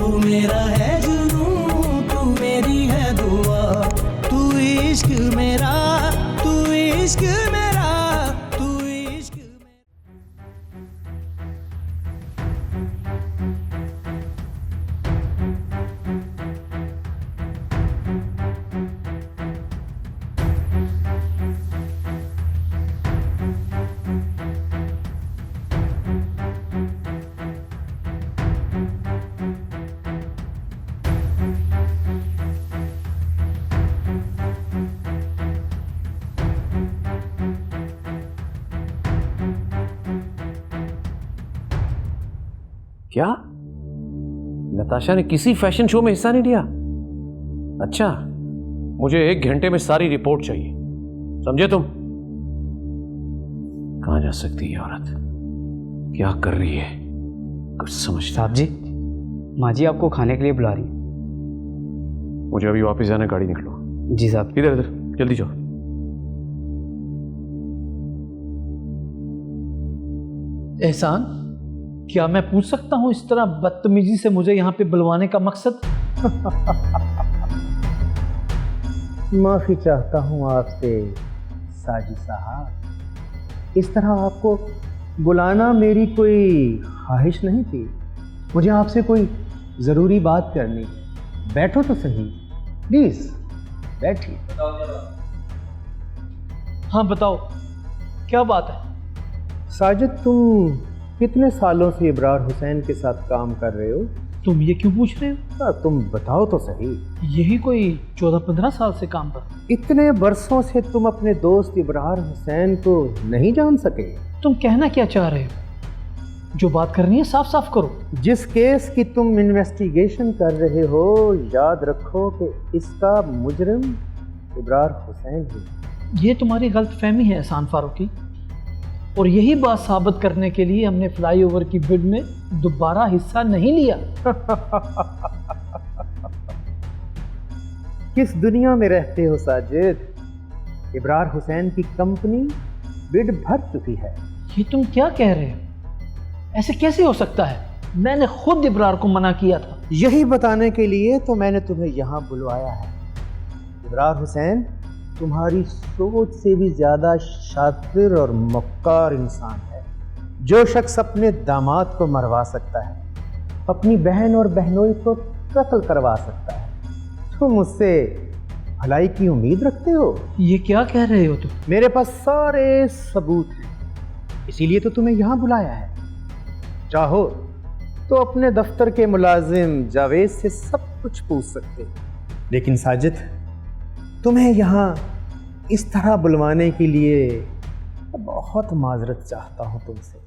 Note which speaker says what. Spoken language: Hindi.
Speaker 1: तू मेरा है जुनून, तू मेरी है दुआ, तू इश्क मेरा, तू इश्क मेरा, तू इश्क मेरा।
Speaker 2: क्या नताशा ने किसी फैशन शो में हिस्सा नहीं लिया? अच्छा, मुझे 1 घंटे में सारी रिपोर्ट चाहिए, समझे तुम? कहां जा सकती है औरत, क्या कर रही है, कुछ समझ।
Speaker 3: साहब जी, माँ जी आपको खाने के लिए बुला रही है।
Speaker 2: मुझे अभी वापस जाना, गाड़ी निकलो।
Speaker 3: जी साहब।
Speaker 2: इधर इधर जल्दी जाओ।
Speaker 4: एहसान, क्या मैं पूछ सकता हूं इस तरह बदतमीजी से मुझे यहाँ पे बुलवाने का मकसद?
Speaker 5: माफी चाहता हूं आपसे साजिद साहब, इस तरह आपको बुलाना मेरी कोई ख्वाहिश नहीं थी। मुझे आपसे कोई ज़रूरी बात करनी। बैठो तो सही, प्लीज बैठिए।
Speaker 4: हाँ बताओ, क्या बात है?
Speaker 5: साजिद, तुम कितने सालों से इब्रार हुसैन के साथ काम कर रहे हो?
Speaker 4: तुम ये क्यों पूछ रहे हो?
Speaker 5: तुम बताओ तो सही।
Speaker 4: यही कोई 14-15 साल से काम कर।
Speaker 5: इतने बरसों से तुम अपने दोस्त इब्रार हुसैन को नहीं जान सके?
Speaker 4: तुम कहना क्या चाह रहे हो? जो बात करनी है साफ साफ करो।
Speaker 5: जिस केस की तुम इन्वेस्टिगेशन कर रहे हो, याद रखो कि इसका मुजरिम इब्रार हुसैन है।
Speaker 4: ये तुम्हारी गलतफहमी है एहसान फारूकी, और यही बात साबित करने के लिए हमने फ्लाईओवर की बिड में दोबारा हिस्सा नहीं लिया।
Speaker 5: किस दुनिया में रहते हो साजिद? इब्रार हुसैन की कंपनी बिड भर चुकी है।
Speaker 4: ये तुम क्या कह रहे हो? ऐसे कैसे हो सकता है? मैंने खुद इब्रार को मना किया था।
Speaker 5: यही बताने के लिए तो मैंने तुम्हें यहाँ बुलवाया है। इब्रार हुसैन तुम्हारी सोच से भी ज्यादा शातिर और मक्कार इंसान है। जो शख्स अपने दामाद को मरवा सकता है, अपनी बहन और बहनोई को कत्ल करवा सकता है, तुम उससे भलाई की उम्मीद रखते हो?
Speaker 4: ये क्या कह रहे हो तुम?
Speaker 5: मेरे पास सारे सबूत हैं, इसीलिए तो तुम्हें यहाँ बुलाया है। चाहो तो अपने दफ्तर के मुलाजिम जावेद से सब कुछ पूछ सकते हो, लेकिन साजिद, तुम्हें यहाँ इस तरह बुलवाने के लिए बहुत माजरत चाहता हूँ तुमसे।